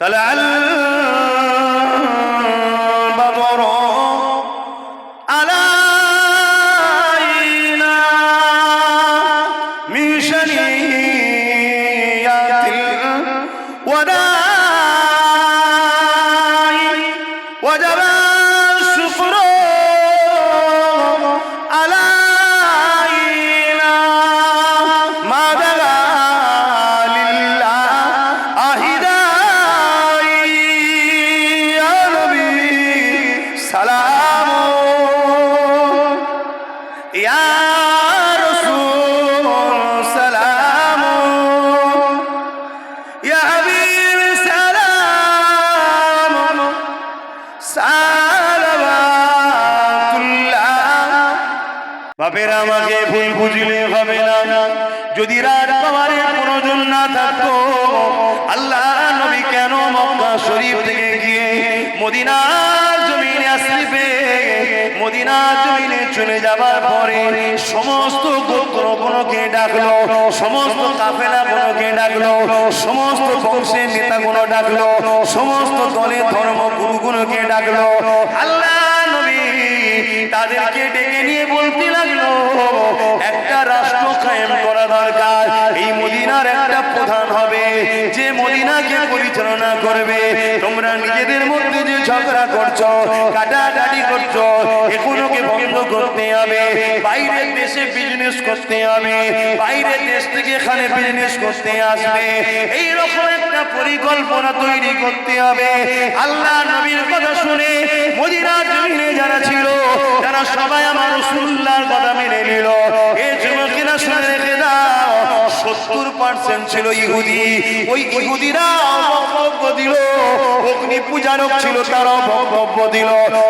طلع البدر علينا من شنيات الوداع وجب الشكر علينا ما دعا لله أهداي يا نبي سلام يا رسول سلام يا حبيب سلام সালাওয়াতুল্লাহ। বাপেরা আমাকে ভুল বুঝলে হবে না, যদি রাত পাওয়ারের প্রয়োজন না থাকতো আল্লাহ নবী কেন মক্কা শরীফ থেকে গিয়ে মদিনার জমিনে আসবে? মদিনার জমিনে চলে যাবার পরে সমস্ত গোত্রগুলোকে ডাকলো, সমস্ত কাফেলাগুলোকে ডাকলো, সমস্ত বংশের নেতাগুলো ডাকলো, সমস্ত দলের ধর্মগুরুগুলোকে ডাকলো। আল্লাহ নবী তাদেরকে ডেকে নিয়ে বলতে লাগলো, একটা রাষ্ট্র কায়েম করা দরকার। এই মদিনার একটা প্রধান হবে যে মদিনাকে পরিচালনা করবে। তোমরা নিজেদের মধ্যে যে ঝগড়া করছো, কাটাকাটি করছো, এগুলোকে বন্ধ করতে হবে। বাইরের দেশে বিজনেস করতে হবে, বাইরের দেশ থেকে এখানে বিজনেস করতে আসবে, এইরকম একটা পরিকল্পনা তৈরি করতে হবে। আল্লাহ নবীর কথা শুনে মদিনার জমিনে যারা ছিল তারা সবাই আমার রাসূলুল্লাহর কথা মেনে নিল। এই যুবকেরা শুনে রেখে দাও, 70% ছিল ইহুদি। ওই ইহুদিরা বক্তব্য দিল, অগ্নি পূজারক ছিল তারাও বক্তব্য দিল,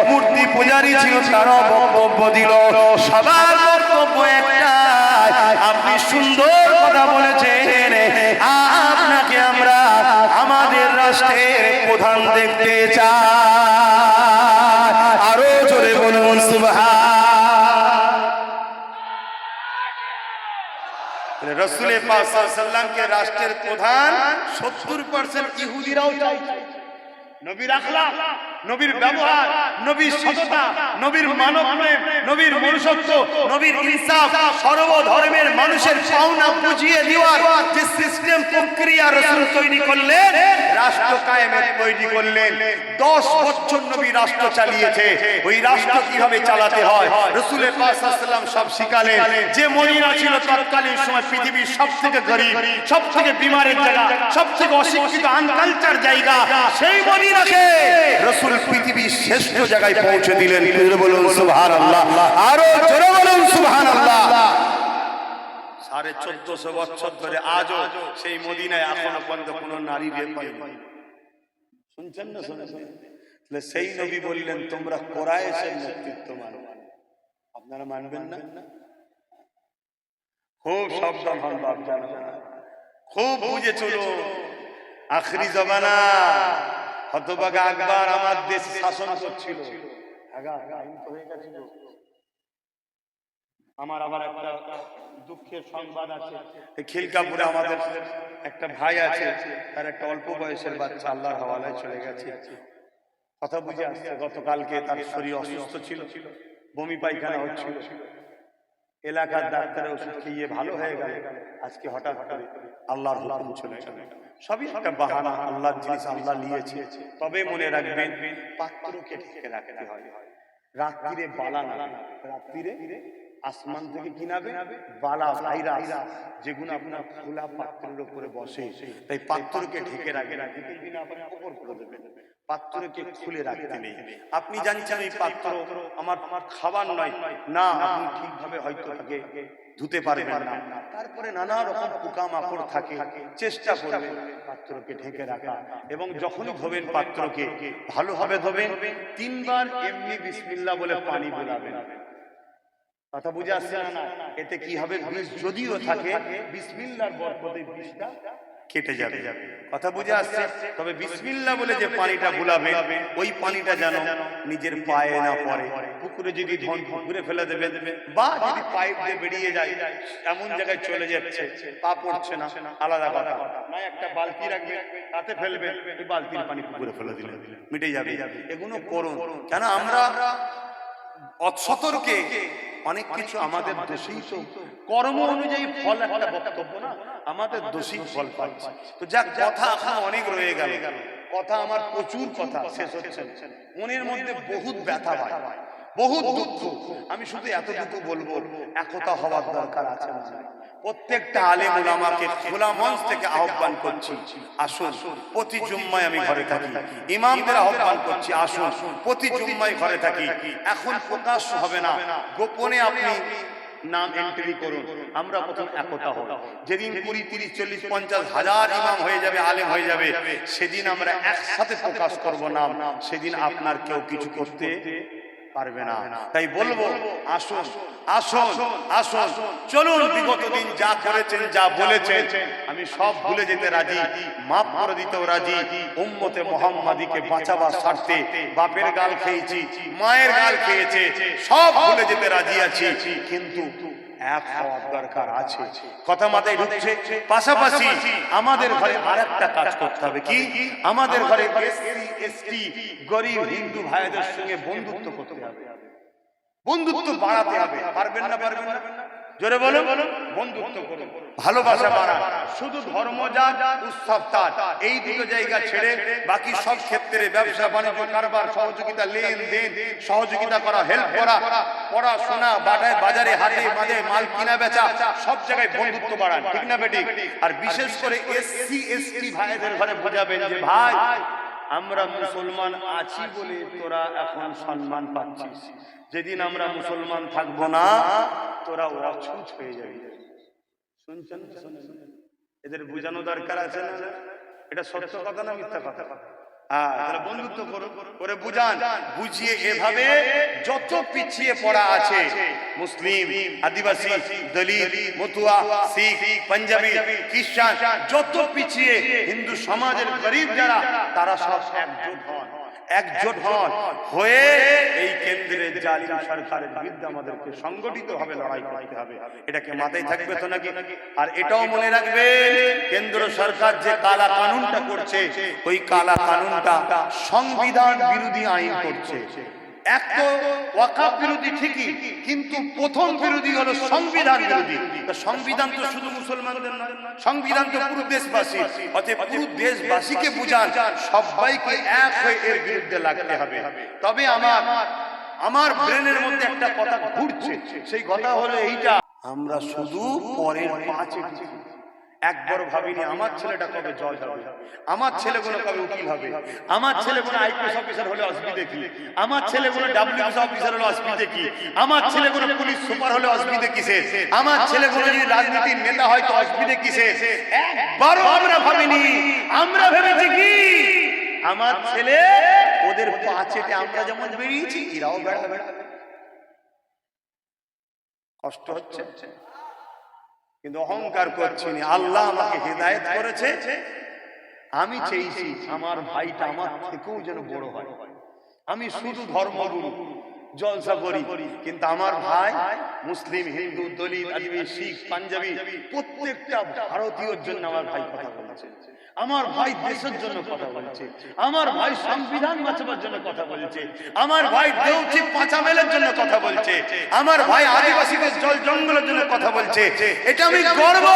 মূর্তি পূজারী ছিল তারাও বক্তব্য দিল। সবার বক্তব্য একটা, আপনি সুন্দর কথা বলেছেন, আপনাকে আমরা আমাদের রাষ্ট্রের প্রধান দেখতে চাই। আরো জোরে বলুন সুবহান। রাসূল পাক সাল্লাল্লাহু আলাইহি ওয়াসাল্লামকে রাষ্ট্রের প্রধান 70% ইহুদিরাও চাইছে। নবীর আখলাক, নবীর ব্যবহার, নবীর সততা, নবীর মানব প্রেম, নবীর মনুষ্যত্ব, নবীর ইনসাফ, সর্বধর্মের মানুষের পাওনা বুঝিয়ে দেওয়ার যে সিস্টেম প্রক্রিয়া রাসূল তৈরি করলেন, রাষ্ট্র কায়েমের তৈরি করলেন। 10 বছর নবী রাষ্ট্র চালিয়েছে। ওই রাষ্ট্র কিভাবে চালাতে হয় রাসূল পাক সাল্লাল্লাহু আলাইহি ওয়াসাল্লাম সব শিখালেন। যে মদিনা ছিল তৎকালীন সময় পৃথিবীর সবথেকে গরীব, সবথেকে বিমারের জায়গা, সবথেকে অশিক্ষিত আনকালচার জায়গা, সেই মদিনাকে রাসূল পৃথিবীর শ্রেষ্ঠ জায়গায় পৌঁছে দিলেন। বলুন সুবহানাল্লাহ, আরো জোরে বলুন সুবহানাল্লাহ। 1450 বছর ধরে আজও সেই মদিনায় এখনো পর্যন্ত কোনো নারী বিয়ে পায়নি। শুনছেন না? শুনছেন? সেই নবী বললেন, তোমরা কুরাইশের নেতৃত্ব মানো। আপনারা মানবেন না? খুব সাবধান হন বাপজান, খুব বুঝে চলো। আখরি জমানা, হতভাগা আকবর আমার দেশ শাসন করছিল। আমার আবার একটা দুঃখের সংবাদ আছে। খিলকাপুরে আমাদের একটা ভাই আছে, তার একটা অল্প বয়সের বাচ্চা আল্লাহর হাওয়ালায় চলে গেছে। কথা বুঝে আসছে, গতকালকে তার শরীর অসুস্থ ছিল, বমি পায়খানা হচ্ছিল। এলাকার ডাক্তারের ওষুধ খেয়ে ভালো হয়ে গেল, আজকে হঠাৎ করে আল্লাহর হুকুম চলে গেল। সবই একটা বাহানা, আল্লাহর জিনিস আল্লাহ নিয়েছে। তবে মনে রাখবেন, পাত্রকে ঢেকে রাখতে হয়। রাত্রিরে বালা না, রাত্রিরে আসমান থেকে কি নাবে? বালা, ভাইরাস, যেগুলো আপনার খোলা পাত্রের উপরে বসে। তাই পাত্রকে ঢেকে রাখে, দিন আপনার উপর করে দেবেন, পাত্রকে খুলে রাখতে নেই। আপনি জানছেন এই পাত্র আমার খাবার নয়, না, আপনি ঠিকভাবে হয়তো তাকে ধুতে পারবেন না, তারপরে নানা রকম পোকামাকড় থাকে, চেষ্টা করবেন পাত্রকে ঢেকে রাখা। এবং যখনই ধোবেন পাত্রকে ভালোভাবে ধোবেন, 3 বার এমনি বিসমিল্লাহ বলে পানি বোলাবেন। কথা বুঝে আসছে না? এতে কি হবে? বিষ যদিও থাকে, বিসমিল্লাহর বরকতে বিষটা কেটে যাবে। কথা বুঝে আসছে? তবে বিসমিল্লাহ বলে যে পানিটা বুলাবে, ওই পানিটা যেন নিজের পায়ে না পড়ে। পুকুরে যদি ধন পুকুরে ফেলে দেবে, বা যদি পাইপ দিয়ে বেরিয়ে যায় এমন জায়গায় চলে যাচ্ছে পা পড়ছে না, আলাদা কথা। না একটা বালতি রাখবে, তাতে ফেলবে, ওই বালতির পানি পুকুরে ফেলে দিলে মিটে যাবে। এগুলো করুন। কেন আমরা অসতর্কে অনেক কিছু আমাদের দোষেই, তো কর্ম অনুযায়ী ফল একটা বক্তব্য না, আমাদের দোষী ফল পাচ্ছে। তো যাক, কথা এখন অনেক রয়ে গেল, কথা আমার প্রচুর কথা শেষ হচ্ছে, মনের মধ্যে বহুত ব্যথা হয়, বহুত দুঃখ। আমি শুধু এতটুকু বলবো, একতা হওয়ার দরকার আছে। প্রত্যেকটা আলেম উলামাকে খোলা মঞ্চ থেকে আহ্বান করছি, আসুন প্রতি জুম্মায় আমি ঘরে থাকি। ইমামদের আহ্বান করছি, আসুন প্রতি জুম্মায় ঘরে থাকি। এখন প্রকাশ হবে না, গোপনে আপনি নাম এন্ট্রি করুন। আমরা প্রথম একতা হব। যেদিন 20, 30, 40, 50 হাজার ইমাম হয়ে যাবে, আলেম হয়ে যাবে, সেদিন আমরা একসাথে প্রকাশ করব নাম। সেদিন আপনার কেউ কিছু করতে পারবে না। তাই বলবো, আসুন আসুন আসুন, চলুন। বিগত দিন যা করেছেন, যা বলেছেন, আমি সব ভুলে যেতে রাজি, মাফ করে দিতেও রাজি। উম্মতে মুহাম্মাদিকে বাঁচাবার স্বার্থে বাপের গাল খেয়েছি, মায়ের গাল খেয়েছে, সব ভুলে যেতে রাজি আছি, কিন্তু এক হওয়ার দরকার আছে। কথা মাথায় ঢুকছে? পাশাপাশি আমাদের ঘরে আরেকটা কাজ করতে হবে। কি? আমাদের ঘরে এসসি, এসটি, গরিব হিন্দু ভাইদের সঙ্গে বন্ধুত্ব করতে হবে, বন্ধুত্ব বাড়াতে হবে। পারবেন না? পারবেন না? জোরে বলো। বন্ধুত্ব করুন, ভালোবাসা বাড়ান। শুধু ধর্ম যার, উৎসব তার, এই দুটো জায়গা ছেড়ে বাকি সব ক্ষেত্রে ব্যবসা বাণিজ্য, কারবার, সহযোগিতা, লেনদেন, সহযোগিতা করা, হেল্প করা, পড়াশোনা, বাটায় বাজারে, হাটে মাঝে মাল কিনা বেচা, সব জায়গায় বন্ধুত্ব বাড়ান। ঠিক না বেটি? আর বিশেষ করে এসসি, এসটি ভাইদের ঘরে বোঝাবেন যে ভাই, আমরা মুসলমান আছি বলে তোরা এখন সম্মান পাচ্ছিস, যেদিন আমরা মুসলমান থাকবো না, তোরা অছুত হয়ে যাবে। শুনছেন? এদের বোঝানো দরকার আছে না? এটা সত্য কথা না মিথ্যা কথা? বন্ধুত্ব করে বুঝান, বুঝিয়ে এভাবে যত পিছিয়ে পড়া আছে, মুসলিম, আদিবাসী, দলিত, মতুয়া, শিখ, পাঞ্জাবি, খ্রিস্টান, যত পিছিয়ে হিন্দু সমাজের গরিব যারা, তারা সব একজোট হন হয়ে এই কেন্দ্রের জালিম সরকারের বিরুদ্ধে আমাদেরকে সংগঠিত ভাবে লড়াই করতে হবে। এটাকে মাথায় থাকবে তো নাকি? আর এটাও মনে রাখবে, কেন্দ্র সরকার যে কালা কানুনটা করছে, ওই কালা কানুনটা সংবিধান বিরোধী আইন করছে। এক তো ওয়াকাফ বিরোধী ঠিকই, কিন্তু প্রথম বিরোধী হলো সংবিধান বিরোধী। সংবিধান তো শুধু মুসলমানদের নয়, সংবিধান তো পুরো দেশবাসী। অতএব পুরো দেশবাসীকে বুঝান, সবাইকে এক হয়ে এর বিরুদ্ধে লাগতে হবে। তবে আমার ব্রেনের মধ্যে একটা কথা ঘুরছে, সেই কথা হলো এইটা, আমরা শুধু পরের পাঁচে একবার ভাবিনি আমার ছেলেটা কবে জজ হবে, আমার ছেলেগুলো কবে উকিল হবে, আমার ছেলেগুলো আইপিএস অফিসার হলে অসুবিধে কি, আমার ছেলেগুলো ডাব্লিউবিসি অফিসার হলে অসুবিধে কি, আমার ছেলেগুলো পুলিশ সুপার হলে অসুবিধে কিসের, আমার ছেলেগুলো যদি রাজনীতির নেতা হয় তো অসুবিধে কিসের। একবারও আমরা ভাবিনি। আমরা ভেবেছি কি, আমার ছেলে ওদের পাঁচেতে আমরা যেমন বেরিয়েছি, এরাও বেড়াবে। কষ্ট হচ্ছে, কিন্তু অহংকার করছি না। আল্লাহ আমাকে হেদায়েত করেছে, আমি চেয়েছি আমার ভাইটা আমার থেকেও যেন বড় হয়। আমি শুধু ধর্মগুরু জলসা করি, কিন্তু আমার ভাই মুসলিম, হিন্দু, দলিত, আদিবাসী, শিখ, পাঞ্জাবি, প্রত্যেকটা ভারতীয়র জন্য আমার ভাই কথা বলেছে। আমার ভাই দেশের জন্য কথা বলছে, আমার ভাই সংবিধান বাঁচাবার জন্য কথা বলছে, আমার ভাই দেউচি পাঁচামেলের জন্য কথা বলছে, আমার ভাই আদিবাসীদের জল জঙ্গলের জন্য কথা বলছে। এটা আমি গর্ব।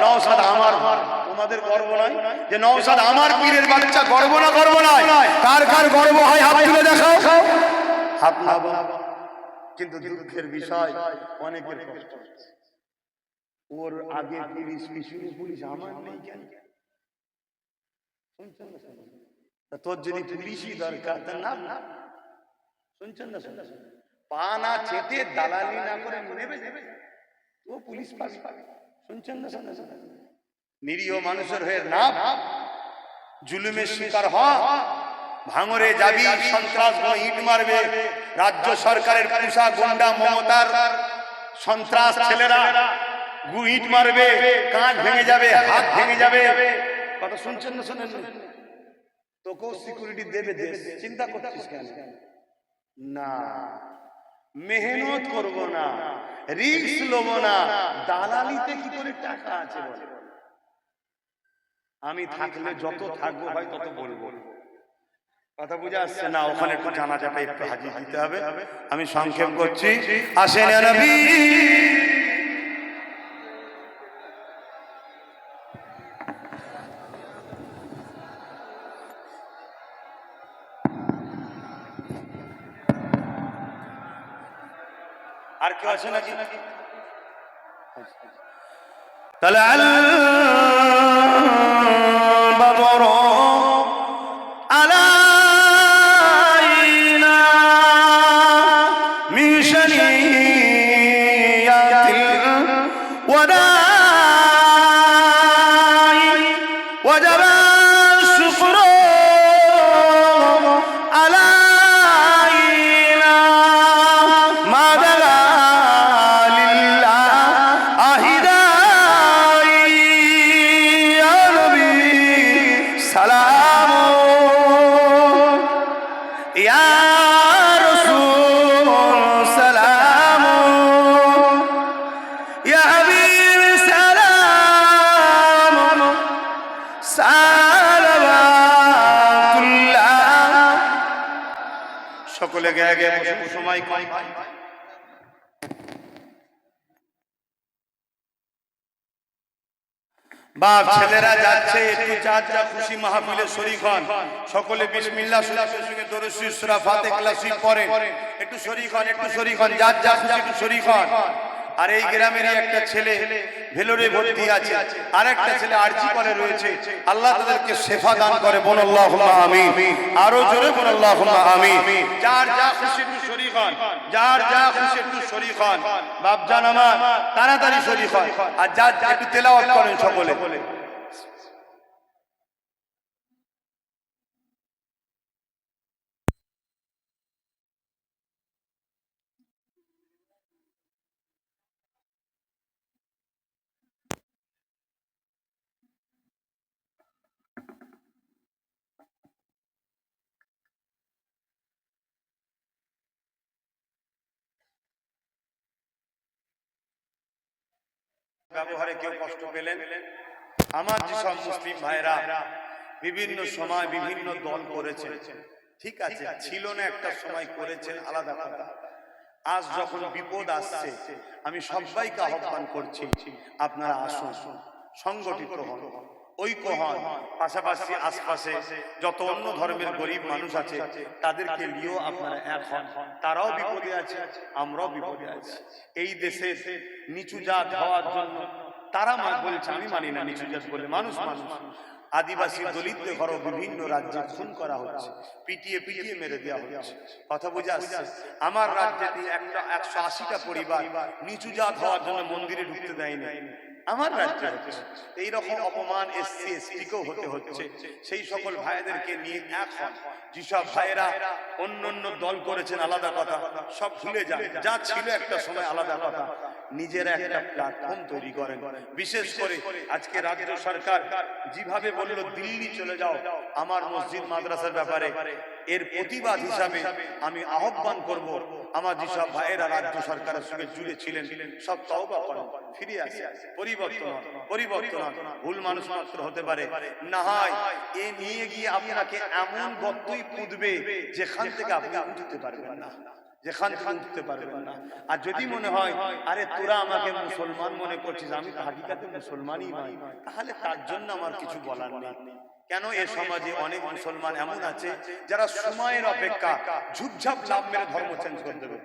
নওশাদ আমার ভাই, তোমাদের গর্ব নয় যে নওশাদ আমার পীরের বাচ্চা? গর্ব না? গর্ব নয়? কার কার গর্ব হয় হাত তুলে দেখাও। হাত নাবো। কিন্তু দুঃখের বিষয়, অনেকের কষ্ট হচ্ছে। ওর আগে পুলিশ, পিছনে পুলিশ, আমার নেই কেন? তোর যদি পুলিশই দরকার, তা না। শুনছেন না? পা না চেটে, দালালি না করে নেবে ও পুলিশ পাবে। শুনছেন না? নিরীহ মানুষের হয়ে না জুলুমের শিকার হ, ভাঙরে যাবি, সন্ত্রাস ইট মারবে। রাজ্য সরকারের পুষা গুন্ডা মমতার সন্ত্রাস ছেলেরা ইট মারবে, কাঁচ ভেঙে যাবে, হাত ভেঙে যাবে। কথা শুনছেন না শোনেন? তোকেও সিকিউরিটি দেবে দেশ, চিন্তা করছিস কেন? না, মেহনত করব না, রিস্ক লব না, দালালিতে কি করে টাকা আছে বলে? আমি থাকলে যত থাকবো ভাই তত বলবো। কথা বুঝে আসছে না? ওখানে একটু জানাজাটা একটু হাজির দিতে হবে। আমি সংক্ষেপ করছি। আসেন ইয়া নবী, আর কেউ আছে নাকি? তাহলে আল বাদর আলাইনা মিন শানিয়াতিল ওয়াদাই ওয়াজাবা শুকরু আলাইনা মা দালা লিল্লাহ আহিদাই ইয়া নবী সালাম ইয়া রাসূল সালাম ইয়া হাবিব সালাম সালাওয়াতুল্লাহ। সকলে গায়ে গায়ে বসে সময় কম। বাপ ছেলেরা যাচ্ছে, একটু যার যা খুশি মাহফিলে শরীক হন। সকলে বিসমিল্লাহ সঙ্গে দরুদ শরীফ সূরা ফাতিহা শরীফ পড়েন। একটু শরীক হন, একটু শরীক হন, যার যা খুশি একটু শরীক হন। আর এই গ্রামেরই একটা ছেলে ভেলোরে ভর্তি আছে, আর একটা ছেলে আরজি করে রয়েছে। আল্লাহ তাদেরকে শেফা দান করে, বল আল্লাহুম্মা আমিন। আরো জোরে বল আল্লাহুম্মা আমিন। যার যা খুশি একটু শরীক হন, যার যা খুশি একটু শরীক হন। বাপ জান আমার তাড়াতাড়ি শরীক হন, আর যার একটু তেলাওয়াত করেন সকলে। ব্যবহারে কেউ কষ্ট পেলেন? আমার যেসব মুসলিম ভাইরা বিভিন্ন সময় বিভিন্ন দল করেছেন, ঠিক আছে, ছিল না একটা সময় করেছেন, আলাদা কথা। আজ যখন বিপদ আসছে, আমি সবাইকে আহ্বান করছি, আপনারা আসুন, সংগঠিত হন, ঐক্য হন। পাশাপাশি আশপাশে যত অন্য ধর্মের গরিব মানুষ আছে তাদেরকে নিয়েও আপনারা এক হন। তারাও বিপদে আছে, আমরাও বিপদে আছি। এই দেশে নিচু জাত হওয়ার জন্য তারা বলছে, আমি মানি না নিচু জাত বলে। মানুষ মানুষ আদিবাসী দলিতদের ঘরও বিভিন্ন রাজ্যে খুন করা হচ্ছে, পিটিয়ে পিটিয়ে মেরে দেওয়া হচ্ছে। কথা বুঝে আসছে? আমার রাজ্যে 180টা পরিবার নিচু জাত হওয়ার জন্য মন্দিরে ঢুকতে দেয়নি। আমার রাজ্যে হচ্ছে এইরকম অপমান এসসি এসটিকেও হতে হচ্ছে। সেই সকল ভাইদেরকে নিয়ে এক হন। যেসব ভাইয়েরা অন্য অন্য দল করেছেন আলাদা কথা, সব ভুলে যান। যা ছিল একটা সময় আলাদা কথা, নিজের একটা প্ল্যাটফর্ম তৈরি করেন। বিশেষ করে আজকে রাজ্য সরকার যেভাবে বলল দিল্লি চলে যাও আমার মসজিদ মাদ্রাসার ব্যাপারে, এর প্রতিবাদ হিসাবে আমি আহ্বান করব, আমার যেসব ভাইয়েরা রাজ্য সরকারের সঙ্গে জুড়ে ছিলেন সব তওবা করেন, ফিরে আসে, পরিবর্তন। ভুল মানুষ মাত্র হতে পারে না, হয় এ নিয়ে গিয়ে আপনাকে এমন গর্তই পুঁতবে যেখান থেকে আপনি উঠতে পারবেন না, যেখান থেকে উঠতে পারবেন না। আর যদি মনে হয় আরে তোরা আমাকে মুসলমান মনে করছিস, আমি তো হাকিকাতে মুসলমানই নই, তাহলে তার জন্য আমার কিছু বলার নেই। কেন এ সমাজে অনেক মুসলমান এমন আছে যারা সময়ের অপেক্ষা ঝুপঝাপ লাভ মেরে ধর্ম চেঞ্জ করে দেবে।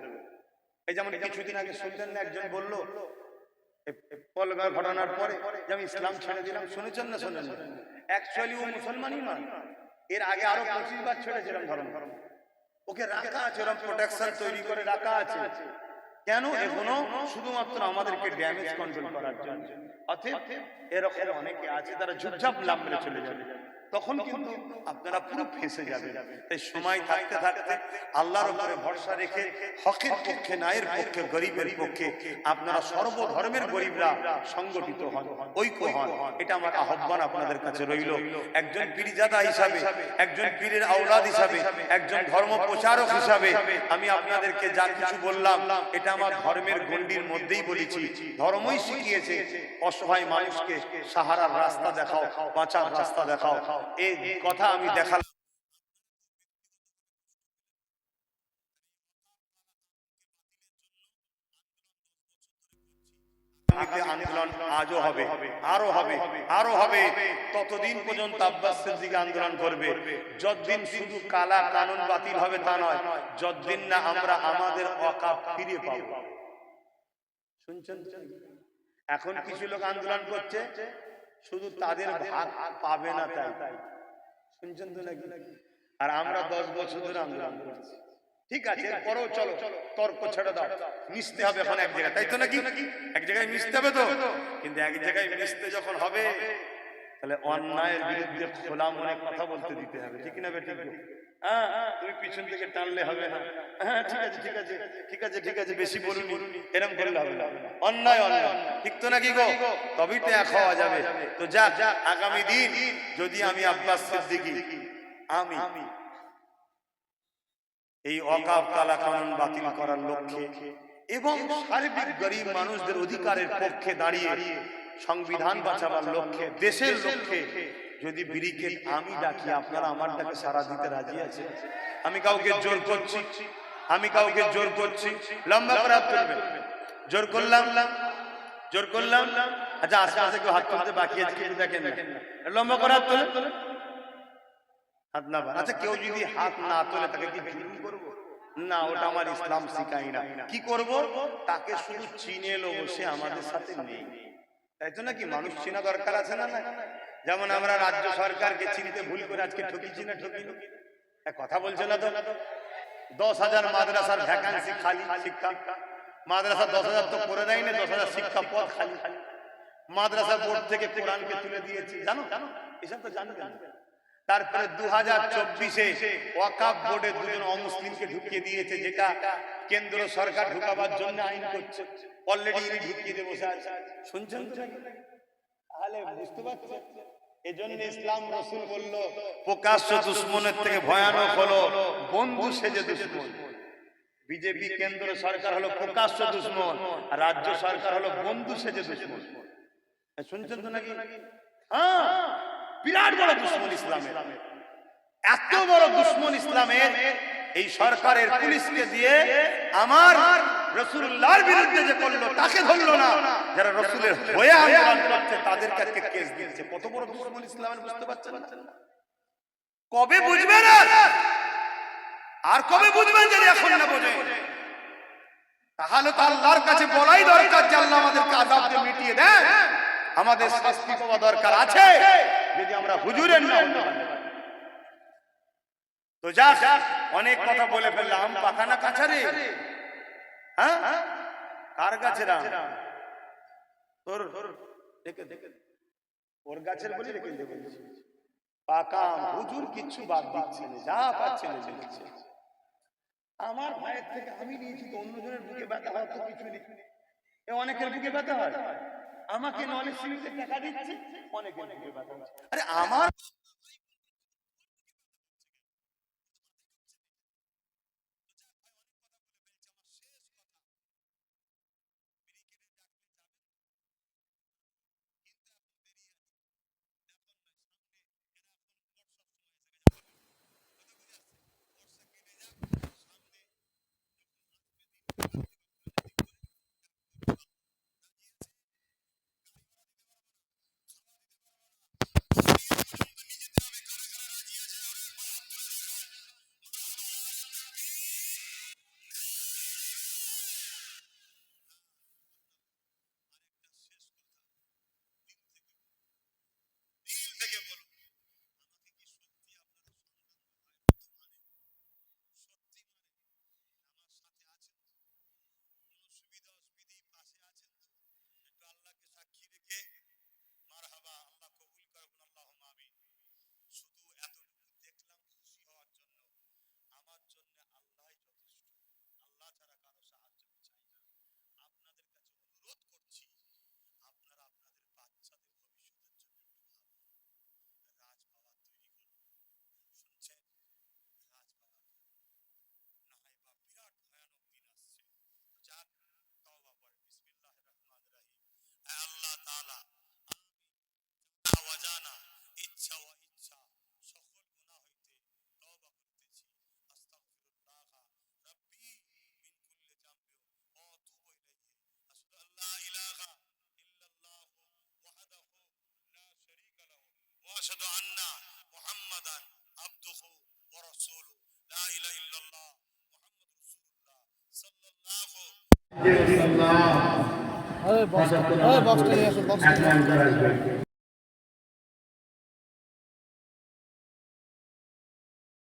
এই যেমন কিছুদিন আগে শুনলেন না, একজন বলল পলগার ঘটনার পরে যে আমি ইসলাম ছেড়ে দিলাম। শুনেছেন না? শোনেন? অ্যাকচুয়ালি ও মুসলমানই নয়, এর আগে আরো 25 বার ছেড়েছিলাম ধর্ম। ওকে রাখা আছে, ওরকম প্রোটেকশন তৈরি করে রাখা আছে। কেন? এখনো শুধুমাত্র আমাদেরকে ড্যামেজ কন্ট্রোল করার জন্য। অতএব এরকম অনেকে আছে তারা ঝুপঝাপ লাভ মেরে চলে যাবে। তখন কিন্তু আপনারা পুরো ফেঁসে যাবেন। তাই সময় থাকতে থাকতে আল্লাহর উপরে ভরসা রেখে হকের পক্ষে, ন্যায়ের পক্ষে, গরিবের পক্ষে আপনারা সর্বধর্মের গরিবরা সংগঠিত হন, ঐক্য হন। এটা আমার আহ্বান আপনাদের কাছে রইল। একজন পীরজাদা হিসাবে, একজন পীরের আওলাদ হিসাবে, একজন ধর্ম প্রচারক হিসাবে আমি আপনাদেরকে যা কিছু বললাম এটা আমার ধর্মের গণ্ডির মধ্যেই বলেছি। ধর্মই শিখিয়েছে অসহায় মানুষকে সাহারার রাস্তা দেখাও, বাঁচার রাস্তা দেখাও। এই কথা আমি দেখালাম। আন্দোলন আজও হবে, আরো হবে, আরো হবে। ততদিন পর্যন্ত আব্বাস সিদ্দিকী আন্দোলন করবে, যতদিন শুধু কালা কানুন বাতিল হবে তা নয়, যতদিন না আমরা আমাদের ওয়াকাফ ফিরে পাবো। শুনছেন? এখন কিছু লোক আন্দোলন করছে শুধু তাদের ভাগ পাবে না তাই। শুনছেন তো নাকি? আর আমরা 10 বছর ধরে আন্দোলন করছি। ঠিক আছে, এরপরেও চলো তর্ক ছেড়ে দাও, মিশতে হবে এখন এক জায়গায়, তাই তো নাকি? এক জায়গায় মিশতে হবে তো, কিন্তু এক জায়গায় মিশতে যখন হবে তাহলে অন্যায়ের বিরুদ্ধে খোলা মনে কথা বলতে দিতে হবে, ঠিক না বেঠিক? হ্যাঁ, তুমি পিছন থেকে টানলে হবে না। হ্যাঁ ঠিক আছে, ঠিক আছে, ঠিক আছে, ঠিক আছে, বেশি বলুনি, এরকম করলে হবে না। অন্যায় অন্যায়, ঠিক তো নাকি গো? তবেই তো এক হওয়া যাবে। তো যাক, আগামী দিন যদি আমি আব্বাস সিদ্দিকী আমি এই ওয়াকাফ কালা কানুন বাতিল করার লক্ষ্যে এবং সার্বিক গরিব মানুষদের অধিকারের পক্ষে দাঁড়িয়ে সংবিধান বাঁচাবার লক্ষ্যে, দেশের লক্ষ্যে যদি ব্রিগেড আমি ডাকি, আপনারা আমার ডাকে সাড়া দিতে রাজি আছে? আমি কাউকে জোর করছি, আমি কাউকে জোর করছি? লম্বা করে হাত তুলবেন। জোর করলাম, জোর করলাম। আচ্ছা, আশপাশে কেউ হাত তুলতে বাকি আছে কিন্তু দেখেন না, লম্বা করে হাত তোলেন। হাত না, আচ্ছা কেউ যদি হাত না তোলে তাকে কি জুলুম করব? না, ওটা আমার ইসলাম শিখাই না। কি করব? তাকে শুধু চিনে নেব, সে আমাদের সাথে নেই, তাই তো নাকি? মানুষ চিনা দরকার আছে না? যেমন আমরা রাজ্য সরকারকে চিনতে ভুল করে আজকে ঠকিছি না ঠকিনি? কথা বলছে না তো? 10,000 মাদ্রাসার ভ্যাকান্সি খালি, শিক্ষা মাদ্রাসা 10,000 তো করে দেয় না, 10,000 শিক্ষা পদ খালি। মাদ্রাসা বোর্ড থেকে কোরআনকে তুলে দিয়েছি, জানো? এসব তো জানবেন। তারপরে 2024-এ ওয়াকাফ বোর্ডে 2জন অমুসলিমকে ঢুকিয়ে দিয়েছে, যেটা কেন্দ্র সরকার ঢুকাবার জন্য আইন করছে। অলরেডি ইনি ঢুকিয়ে দিয়ে বসে আছে। শুনছেন তো? তাহলে বুঝতে পারছেন, এজন্য ইসলাম রাসূল বলল প্রকাশ্য দুশমনের থেকে ভয়ানক হলো বন্ধু সেজে দুশমন। বিজেপি কেন্দ্র সরকার হলো প্রকাশ্য দুশমন, আর রাজ্য সরকার হলো বন্ধু সেজে দুশমন। শুনছেন তো নাকি? হ্যাঁ, বিরাট বড় দুশমন ইসলামের। এত বড় দুশমন ইসলামের এই সরকারের পুলিশকে দিয়ে আমার রাসূলুল্লাহর বিরুদ্ধে যে করলো তাকে ধরলো না, যারা রাসূলের হয়ে আন্দোলন করছে তাদের কাছে কেস দিচ্ছে। কত বড় দুশমন ইসলামের, বুঝতে পারছেন না? কবে বুঝবেন? আর কবে বুঝবেন যদি এখন না বোঝেন? তাহলে তো আল্লাহর কাছে বলাই দরকার যে আল্লাহ আমাদেরকে আযাব দিয়ে মিটিয়ে দেন। আমাদের শাস্তি পাওয়া দরকার আছে যদি আমরা হুজুরের না হতে পারি। তো যাক, অনেক কথা বলে ফেললাম। আম পাকা না কাঁচা রে? হ্যাঁ, কার গাছের আম? তোর দেখে দেখে ওর গাছের বলি রেখে দেবে। পাকা আম, হুজুর কিচ্ছু বাদ দিচ্ছে না, যা পাচ্ছে না দিচ্ছে। আমার ভাইয়ের থেকে আমি নিয়েছি তো, অন্যজনের বুকে ব্যথা হয় তো কিছু নেই। অনেকের বুকে ব্যথা হয়, আমাকে নলেজ সিমিতে টাকা দিচ্ছে, অনেকের বুকে ব্যথা হয়। আরে আমার আশহাদু আন্না মুহাম্মাদান আবদুহু ওয়া রাসূলুহু লা ইলাহা ইল্লাল্লাহ মুহাম্মাদুর রাসূলুল্লাহ সাল্লাল্লাহু আরে বক্সটা নিয়ে আসো, বক্সটা নিয়ে আসো।